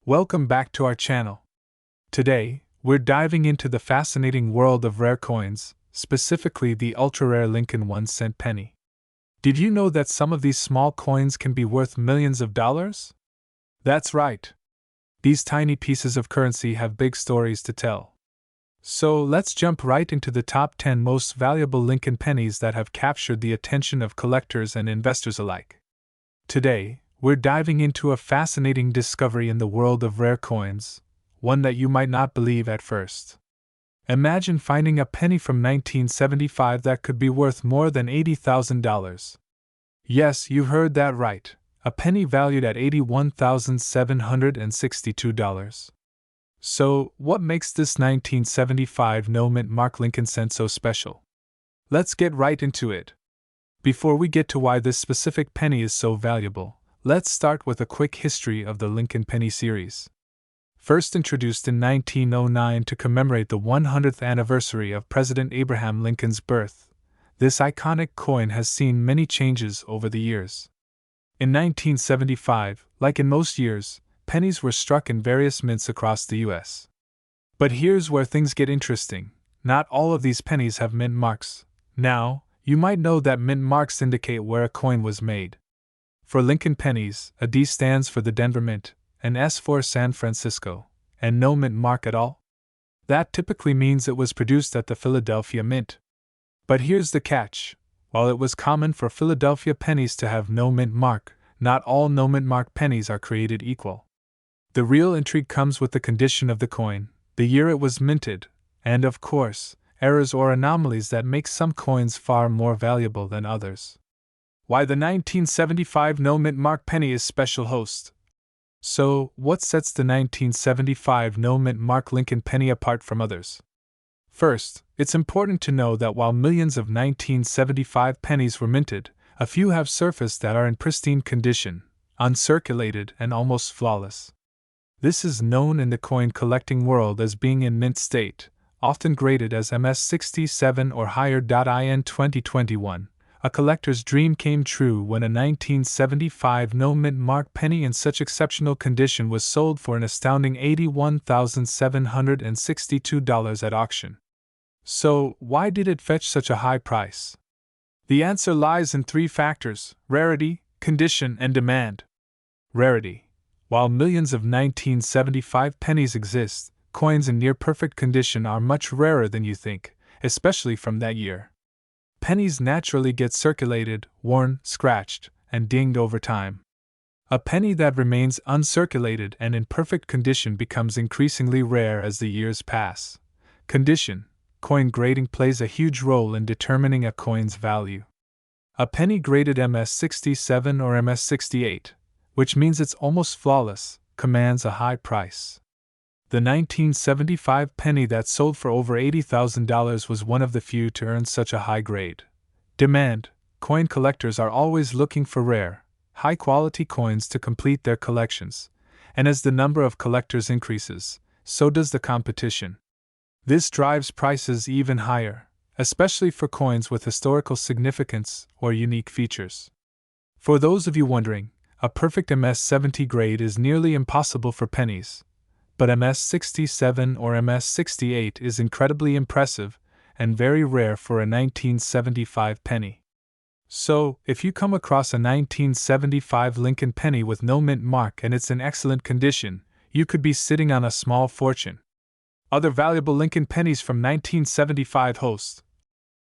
Welcome back to our channel. Today, we're diving into the fascinating world of rare coins, specifically the ultra-rare Lincoln 1-cent penny. Did you know that some of these small coins can be worth millions of dollars? That's right. These tiny pieces of currency have big stories to tell. So let's jump right into the top 10 most valuable Lincoln pennies that have captured the attention of collectors and investors alike. Today, we're diving into a fascinating discovery in the world of rare coins, one that you might not believe at first. Imagine finding a penny from 1975 that could be worth more than $80,000. Yes, you heard that right, a penny valued at $81,762. So, what makes this 1975 no-mint mark Lincoln cent so special? Let's get right into it. Before we get to why this specific penny is so valuable, let's start with a quick history of the Lincoln penny series. First introduced in 1909 to commemorate the 100th anniversary of President Abraham Lincoln's birth, this iconic coin has seen many changes over the years. In 1975, like in most years, pennies were struck in various mints across the U.S. But here's where things get interesting. Not all of these pennies have mint marks. Now, you might know that mint marks indicate where a coin was made. For Lincoln pennies, a D stands for the Denver Mint, an S for San Francisco, and no mint mark at all. That typically means it was produced at the Philadelphia Mint. But here's the catch. While it was common for Philadelphia pennies to have no mint mark, not all no mint mark pennies are created equal. The real intrigue comes with the condition of the coin, the year it was minted, and of course, errors or anomalies that make some coins far more valuable than others. Why the 1975 no-mint mark penny is special host. So, what sets the 1975 no-mint mark Lincoln penny apart from others? First, it's important to know that while millions of 1975 pennies were minted, a few have surfaced that are in pristine condition, uncirculated and almost flawless. This is known in the coin collecting world as being in mint state, often graded as MS67 or higher. In 2021, a collector's dream came true when a 1975 no-mint mark penny in such exceptional condition was sold for an astounding $81,762 at auction. So, why did it fetch such a high price? The answer lies in three factors: rarity, condition, and demand. Rarity. While millions of 1975 pennies exist, coins in near-perfect condition are much rarer than you think, especially from that year. Pennies naturally get circulated, worn, scratched, and dinged over time. A penny that remains uncirculated and in perfect condition becomes increasingly rare as the years pass. Condition, coin grading plays a huge role in determining a coin's value. A penny graded MS67 or MS68, which means it's almost flawless, commands a high price. The 1975 penny that sold for over $80,000 was one of the few to earn such a high grade. Demand. Coin collectors are always looking for rare, high-quality coins to complete their collections, and as the number of collectors increases, so does the competition. This drives prices even higher, especially for coins with historical significance or unique features. For those of you wondering, a perfect MS70 grade is nearly impossible for pennies. But MS67 or MS68 is incredibly impressive and very rare for a 1975 penny. So, if you come across a 1975 Lincoln penny with no mint mark and it's in excellent condition, you could be sitting on a small fortune. Other valuable Lincoln pennies from 1975 host.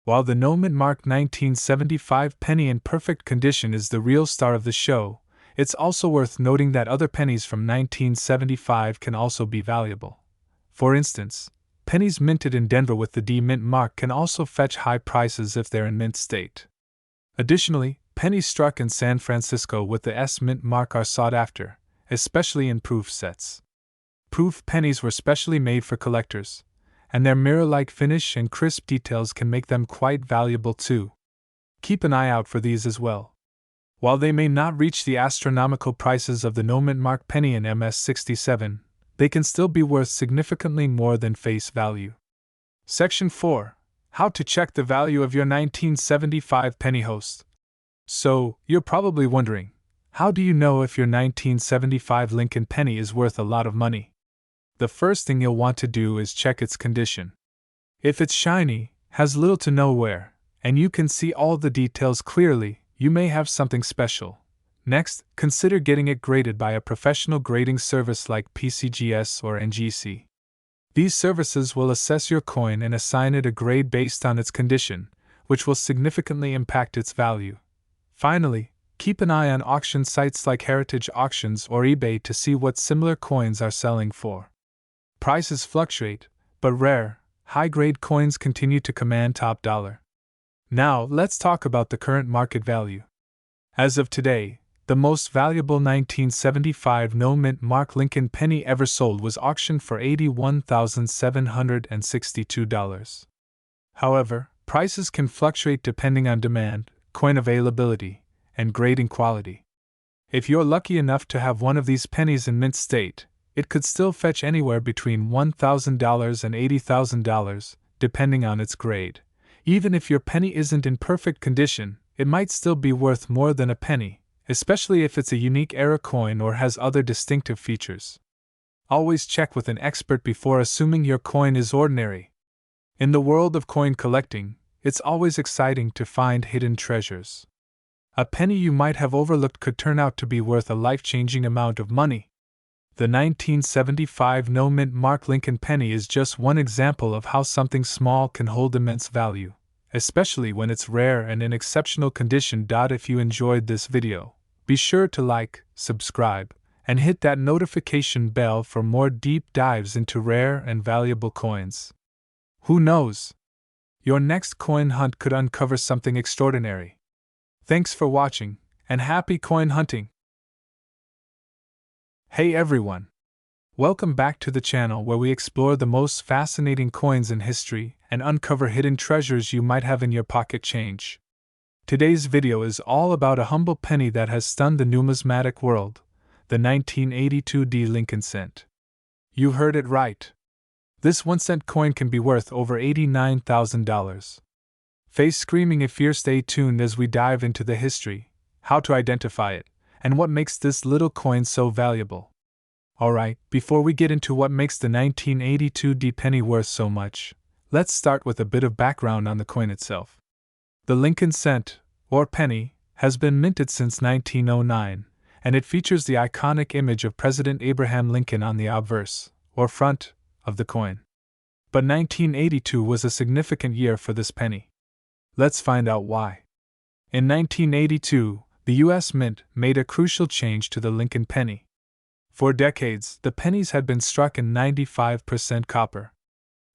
While the no mint mark 1975 penny in perfect condition is the real star of the show, it's also worth noting that other pennies from 1975 can also be valuable. For instance, pennies minted in Denver with the D mint mark can also fetch high prices if they're in mint state. Additionally, pennies struck in San Francisco with the S mint mark are sought after, especially in proof sets. Proof pennies were specially made for collectors, and their mirror-like finish and crisp details can make them quite valuable too. Keep an eye out for these as well. While they may not reach the astronomical prices of the no-mint mark penny in MS67, they can still be worth significantly more than face value. Section 4. How to check the value of your 1975 penny host. So, you're probably wondering, How do you know if your 1975 Lincoln penny is worth a lot of money? The first thing you'll want to do is check its condition. If it's shiny, has little to no wear, and you can see all the details clearly, you may have something special. Next, consider getting it graded by a professional grading service like PCGS or NGC. These services will assess your coin and assign it a grade based on its condition, which will significantly impact its value. Finally, keep an eye on auction sites like Heritage Auctions or eBay to see what similar coins are selling for. Prices fluctuate, but rare, high-grade coins continue to command top dollar. Now, let's talk about the current market value. As of today, the most valuable 1975 no-mint mark Lincoln penny ever sold was auctioned for $81,762. However, prices can fluctuate depending on demand, coin availability, and grading quality. If you're lucky enough to have one of these pennies in mint state, it could still fetch anywhere between $1,000 and $80,000, depending on its grade. Even if your penny isn't in perfect condition, it might still be worth more than a penny, especially if it's a unique era coin or has other distinctive features. Always check with an expert before assuming your coin is ordinary. In the world of coin collecting, it's always exciting to find hidden treasures. A penny you might have overlooked could turn out to be worth a life-changing amount of money. The 1975 no-mint mark Lincoln penny is just one example of how something small can hold immense value, especially when it's rare and in exceptional condition. If you enjoyed this video, be sure to like, subscribe, and hit that notification bell for more deep dives into rare and valuable coins. Who knows? Your next coin hunt could uncover something extraordinary. Thanks for watching, and happy coin hunting! Hey everyone! Welcome back to the channel where we explore the most fascinating coins in history and uncover hidden treasures you might have in your pocket change. Today's video is all about a humble penny that has stunned the numismatic world, the 1982 Lincoln cent. You heard it right. This 1-cent coin can be worth over $89,000. Face screaming if fear. Stay tuned as we dive into the history, how to identify it, and what makes this little coin so valuable. Alright, before we get into what makes the 1982 penny worth so much, let's start with a bit of background on the coin itself. The Lincoln cent, or penny, has been minted since 1909, and it features the iconic image of President Abraham Lincoln on the obverse, or front, of the coin. But 1982 was a significant year for this penny. Let's find out why. In 1982, the U.S. Mint made a crucial change to the Lincoln penny. For decades, the pennies had been struck in 95% copper.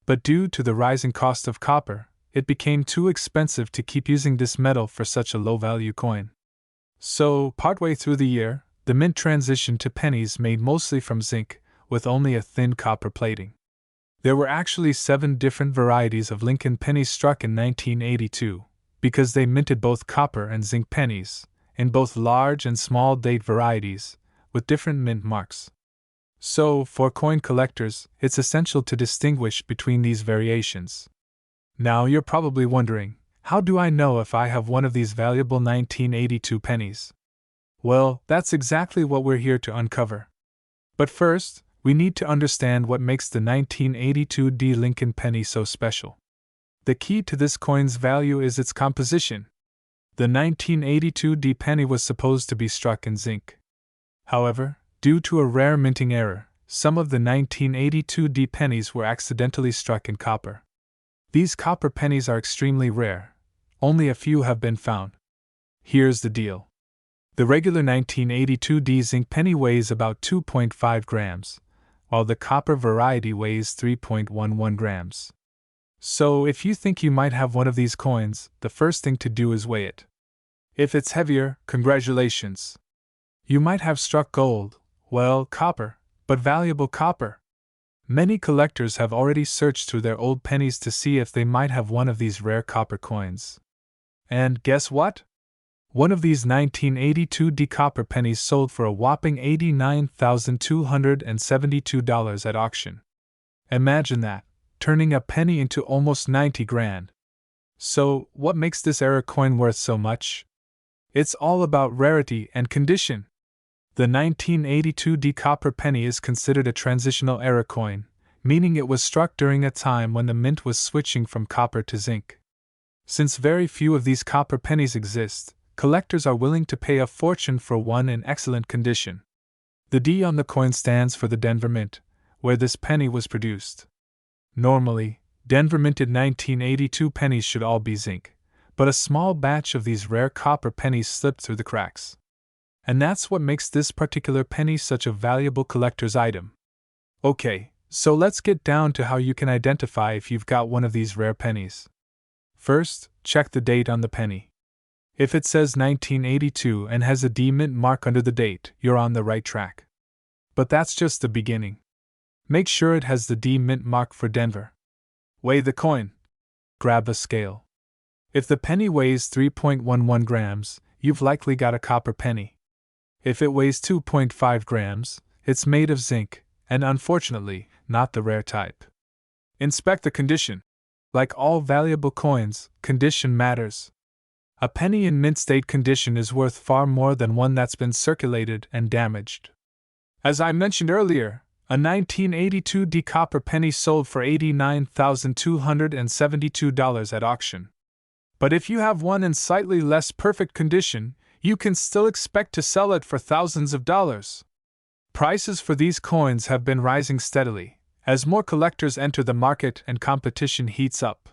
But due to the rising cost of copper, it became too expensive to keep using this metal for such a low-value coin. So, partway through the year, the Mint transitioned to pennies made mostly from zinc, with only a thin copper plating. There were actually 7 different varieties of Lincoln pennies struck in 1982, because they minted both copper and zinc pennies, in both large and small date varieties, with different mint marks. So, for coin collectors, it's essential to distinguish between these variations. Now you're probably wondering, how do I know if I have one of these valuable 1982 pennies? Well, that's exactly what we're here to uncover. But first, we need to understand what makes the 1982 Lincoln penny so special. The key to this coin's value is its composition. The 1982 penny was supposed to be struck in zinc. However, due to a rare minting error, some of the 1982 pennies were accidentally struck in copper. These copper pennies are extremely rare. Only a few have been found. Here's the deal. The regular 1982 zinc penny weighs about 2.5 grams, while the copper variety weighs 3.11 grams. So, if you think you might have one of these coins, the first thing to do is weigh it. If it's heavier, congratulations. You might have struck gold, well, copper, but valuable copper. Many collectors have already searched through their old pennies to see if they might have one of these rare copper coins. And guess what? One of these 1982 copper pennies sold for a whopping $89,272 at auction. Imagine that, turning a penny into almost 90 grand. So, what makes this era coin worth so much? It's all about rarity and condition. The 1982 D copper penny is considered a transitional era coin, meaning it was struck during a time when the mint was switching from copper to zinc. Since very few of these copper pennies exist, collectors are willing to pay a fortune for one in excellent condition. The D on the coin stands for the Denver Mint, where this penny was produced. Normally, Denver minted 1982 pennies should all be zinc, but a small batch of these rare copper pennies slipped through the cracks. And that's what makes this particular penny such a valuable collector's item. Okay, so let's get down to how you can identify if you've got one of these rare pennies. First, check the date on the penny. If it says 1982 and has a D mint mark under the date, you're on the right track. But that's just the beginning. Make sure it has the D mint mark for Denver. Weigh the coin. Grab a scale. If the penny weighs 3.11 grams, you've likely got a copper penny. If it weighs 2.5 grams, it's made of zinc, and unfortunately, not the rare type. Inspect the condition. Like all valuable coins, condition matters. A penny in mint state condition is worth far more than one that's been circulated and damaged. As I mentioned earlier, a 1982 D copper penny sold for $89,272 at auction. But if you have one in slightly less perfect condition, you can still expect to sell it for thousands of dollars. Prices for these coins have been rising steadily, as more collectors enter the market and competition heats up.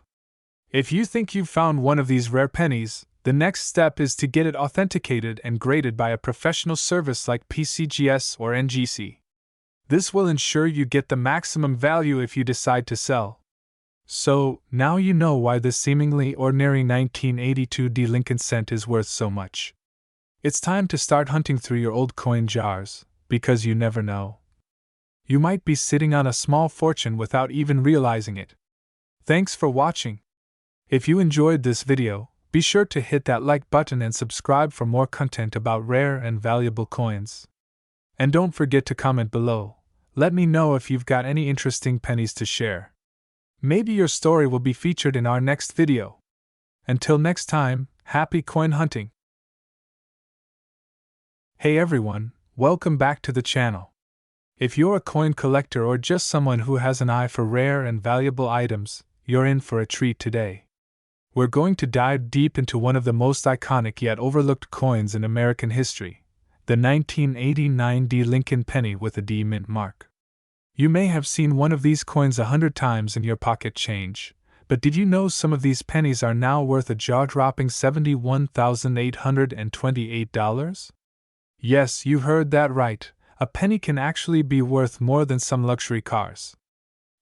If you think you've found one of these rare pennies, the next step is to get it authenticated and graded by a professional service like PCGS or NGC. This will ensure you get the maximum value if you decide to sell. So, now you know why this seemingly ordinary 1982 D Lincoln cent is worth so much. It's time to start hunting through your old coin jars, because you never know. You might be sitting on a small fortune without even realizing it. Thanks for watching. If you enjoyed this video, be sure to hit that like button and subscribe for more content about rare and valuable coins. And don't forget to comment below. Let me know if you've got any interesting pennies to share. Maybe your story will be featured in our next video. Until next time, happy coin hunting! Hey everyone, welcome back to the channel. If you're a coin collector or just someone who has an eye for rare and valuable items, you're in for a treat today. We're going to dive deep into one of the most iconic yet overlooked coins in American history, the 1989 D Lincoln penny with a D mint mark. You may have seen one of these coins 100 times in your pocket change, but did you know some of these pennies are now worth a jaw-dropping $71,828? Yes, you heard that right, a penny can actually be worth more than some luxury cars.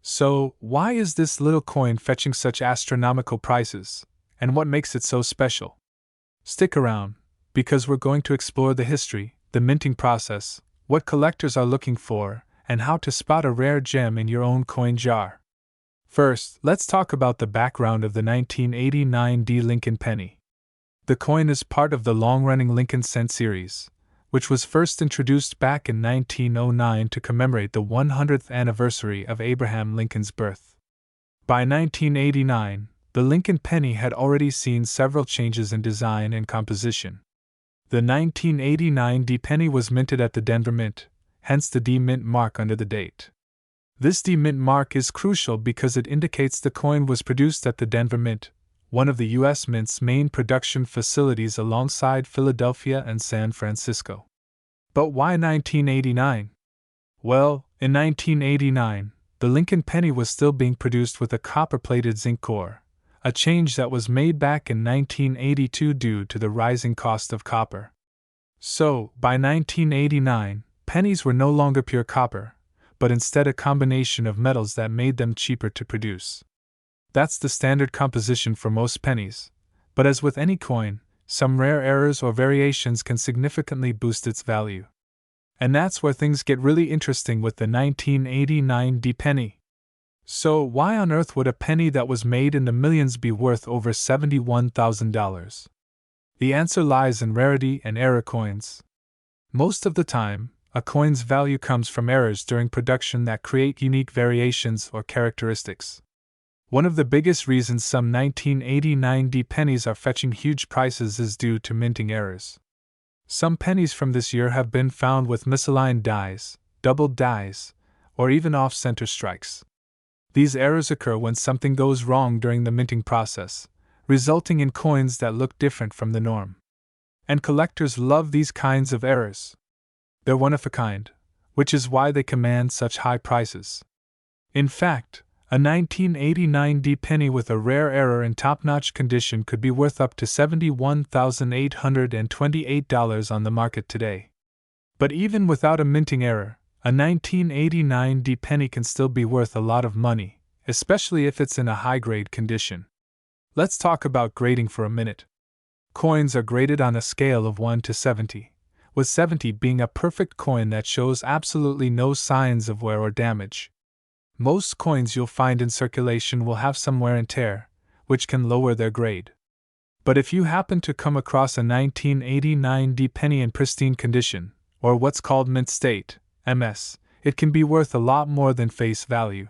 So, why is this little coin fetching such astronomical prices, and what makes it so special? Stick around, because we're going to explore the history, the minting process, what collectors are looking for, and how to spot a rare gem in your own coin jar. First, let's talk about the background of the 1989 D Lincoln penny. The coin is part of the long-running Lincoln cent series, which was first introduced back in 1909 to commemorate the 100th anniversary of Abraham Lincoln's birth. By 1989, the Lincoln penny had already seen several changes in design and composition. The 1989 D penny was minted at the Denver Mint, hence the D mint mark under the date. This D mint mark is crucial because it indicates the coin was produced at the Denver Mint, one of the U.S. Mint's main production facilities alongside Philadelphia and San Francisco. But why 1989? Well, in 1989, the Lincoln penny was still being produced with a copper-plated zinc core, a change that was made back in 1982 due to the rising cost of copper. So, by 1989, pennies were no longer pure copper, but instead a combination of metals that made them cheaper to produce. That's the standard composition for most pennies, but as with any coin, some rare errors or variations can significantly boost its value. And that's where things get really interesting with the 1989 D penny. So, why on earth would a penny that was made in the millions be worth over $71,000? The answer lies in rarity and error coins. Most of the time, a coin's value comes from errors during production that create unique variations or characteristics. One of the biggest reasons some 1989 D pennies are fetching huge prices is due to minting errors. Some pennies from this year have been found with misaligned dies, doubled dies, or even off-center strikes. These errors occur when something goes wrong during the minting process, resulting in coins that look different from the norm. And collectors love these kinds of errors. They're one of a kind, which is why they command such high prices. In fact, a 1989 D penny with a rare error in top-notch condition could be worth up to $71,828 on the market today. But even without a minting error, a 1989 D penny can still be worth a lot of money, especially if it's in a high-grade condition. Let's talk about grading for a minute. Coins are graded on a scale of 1 to 70, with 70 being a perfect coin that shows absolutely no signs of wear or damage. Most coins you'll find in circulation will have some wear and tear, which can lower their grade. But if you happen to come across a 1989 D penny in pristine condition, or what's called mint state, MS, it can be worth a lot more than face value.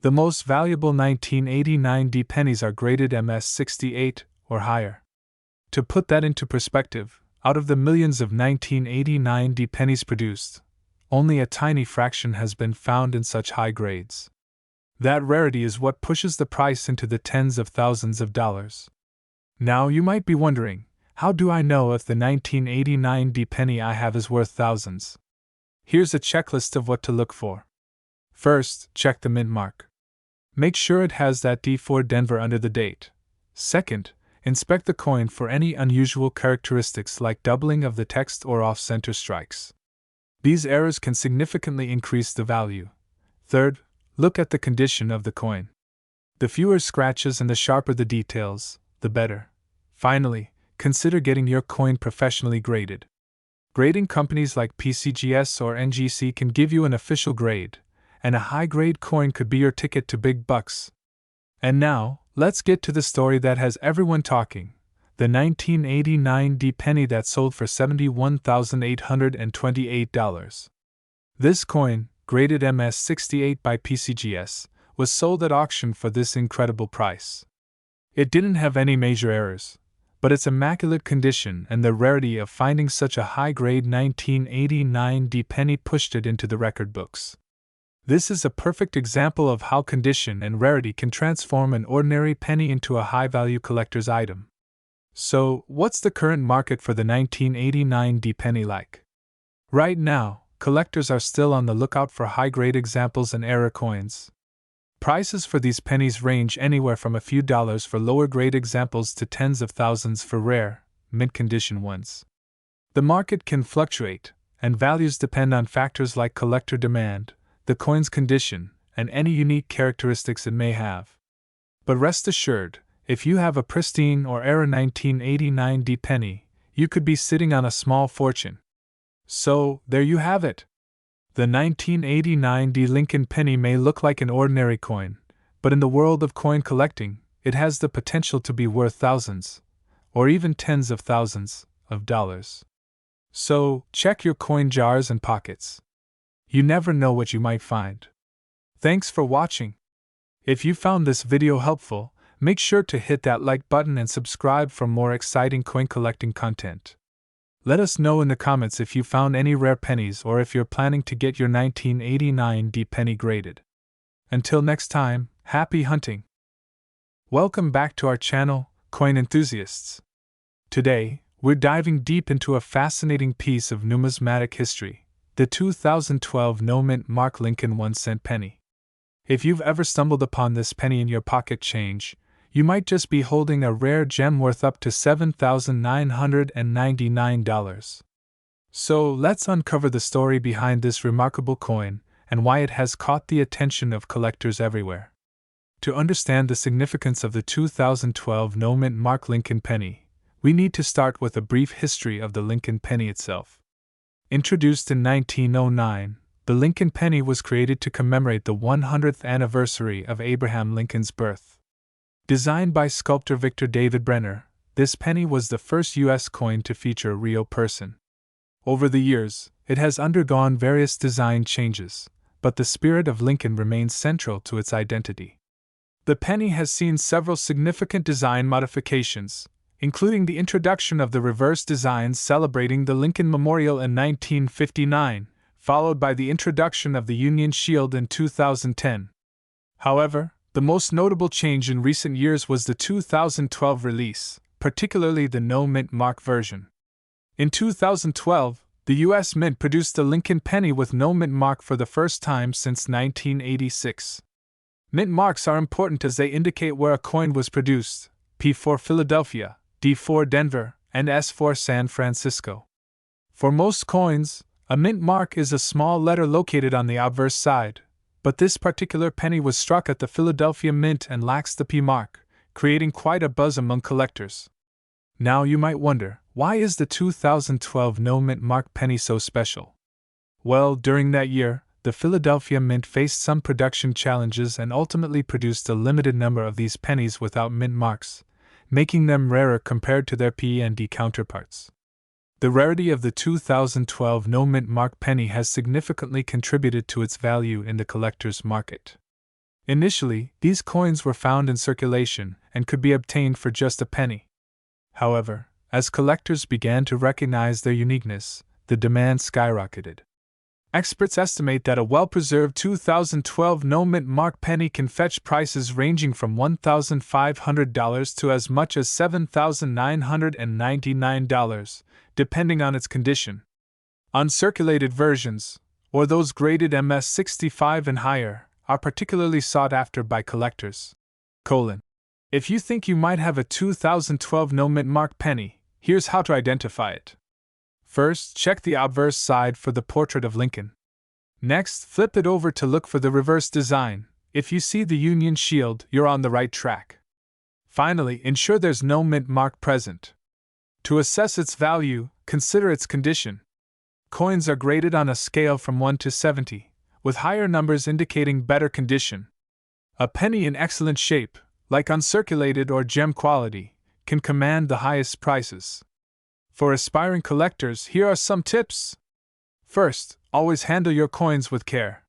The most valuable 1989 D pennies are graded MS 68 or higher. To put that into perspective, out of the millions of 1989 D pennies produced, only a tiny fraction has been found in such high grades. That rarity is what pushes the price into the tens of thousands of dollars. Now you might be wondering, how do I know if the 1989 D penny I have is worth thousands? Here's a checklist of what to look for. First, check the mint mark. Make sure it has that D4 Denver under the date. Second, inspect the coin for any unusual characteristics like doubling of the text or off-center strikes. These errors can significantly increase the value. Third, look at the condition of the coin. The fewer scratches and the sharper the details, the better. Finally, consider getting your coin professionally graded. Grading companies like PCGS or NGC can give you an official grade, and a high-grade coin could be your ticket to big bucks. And now, let's get to the story that has everyone talking. The 1989 D penny that sold for $71,828. This coin, graded MS 68 by PCGS, was sold at auction for this incredible price. It didn't have any major errors, but its immaculate condition and the rarity of finding such a high-grade 1989 D penny pushed it into the record books. This is a perfect example of how condition and rarity can transform an ordinary penny into a high-value collector's item. So, what's the current market for the 1989 D penny like? Right now, collectors are still on the lookout for high-grade examples and error coins. Prices for these pennies range anywhere from a few dollars for lower-grade examples to tens of thousands for rare, mint-condition ones. The market can fluctuate, and values depend on factors like collector demand, the coin's condition, and any unique characteristics it may have. But rest assured, if you have a pristine or error 1989 D penny, you could be sitting on a small fortune. So, there you have it. The 1989 D Lincoln penny may look like an ordinary coin, but in the world of coin collecting, it has the potential to be worth thousands, or even tens of thousands, of dollars. So, check your coin jars and pockets. You never know what you might find. Thanks for watching. If you found this video helpful, make sure to hit that like button and subscribe for more exciting coin collecting content. Let us know in the comments if you found any rare pennies or if you're planning to get your 1989 D penny graded. Until next time, happy hunting! Welcome back to our channel, Coin Enthusiasts. Today, we're diving deep into a fascinating piece of numismatic history, the 2012 no-mint Mark Lincoln 1-cent penny. If you've ever stumbled upon this penny in your pocket change, you might just be holding a rare gem worth up to $7,999. So let's uncover the story behind this remarkable coin and why it has caught the attention of collectors everywhere. To understand the significance of the 2012 no-mint Mark Lincoln penny, we need to start with a brief history of the Lincoln penny itself. Introduced in 1909, the Lincoln penny was created to commemorate the 100th anniversary of Abraham Lincoln's birth. Designed by sculptor Victor David Brenner, this penny was the first U.S. coin to feature a real person. Over the years, it has undergone various design changes, but the spirit of Lincoln remains central to its identity. The penny has seen several significant design modifications, including the introduction of the reverse design celebrating the Lincoln Memorial in 1959, followed by the introduction of the Union Shield in 2010. However, the most notable change in recent years was the 2012 release, particularly the no mint mark version. In 2012, the U.S. Mint produced the Lincoln penny with no mint mark for the first time since 1986. Mint marks are important as they indicate where a coin was produced: P for Philadelphia, D for Denver, and S for San Francisco. For most coins, a mint mark is a small letter located on the obverse side, but this particular penny was struck at the Philadelphia Mint and lacks the P mark, creating quite a buzz among collectors. Now you might wonder, why is the 2012 no mint mark penny so special? Well, during that year, the Philadelphia Mint faced some production challenges and ultimately produced a limited number of these pennies without mint marks, making them rarer compared to their P and D counterparts. The rarity of the 2012 no mint mark penny has significantly contributed to its value in the collector's market. Initially, these coins were found in circulation and could be obtained for just a penny. However, as collectors began to recognize their uniqueness, the demand skyrocketed. Experts estimate that a well-preserved 2012 no mint mark penny can fetch prices ranging from $1,500 to as much as $7,999, depending on its condition. Uncirculated versions, or those graded MS65 and higher, are particularly sought after by collectors. If you think you might have a 2012 no mint mark penny, here's how to identify it. First, check the obverse side for the portrait of Lincoln. Next, flip it over to look for the reverse design. If you see the Union Shield, you're on the right track. Finally, ensure there's no mint mark present. To assess its value, consider its condition. Coins are graded on a scale from 1 to 70, with higher numbers indicating better condition. A penny in excellent shape, like uncirculated or gem quality, can command the highest prices. For aspiring collectors, here are some tips. First, always handle your coins with care.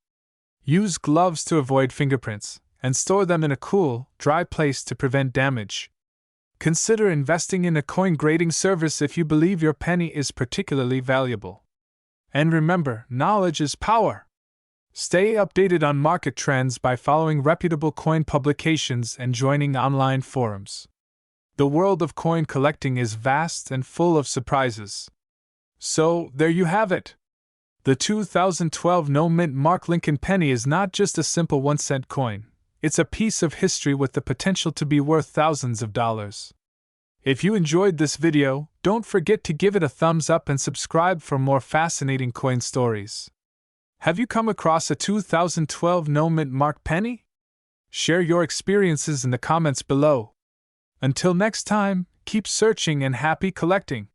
Use gloves to avoid fingerprints, and store them in a cool, dry place to prevent damage. Consider investing in a coin grading service if you believe your penny is particularly valuable. And remember, knowledge is power. Stay updated on market trends by following reputable coin publications and joining online forums. The world of coin collecting is vast and full of surprises. So, there you have it. The 2012 no mint mark Lincoln penny is not just a simple 1-cent coin, it's a piece of history with the potential to be worth thousands of dollars. If you enjoyed this video, don't forget to give it a thumbs up and subscribe for more fascinating coin stories. Have you come across a 2012 no mint mark penny? Share your experiences in the comments below. Until next time, keep searching and happy collecting.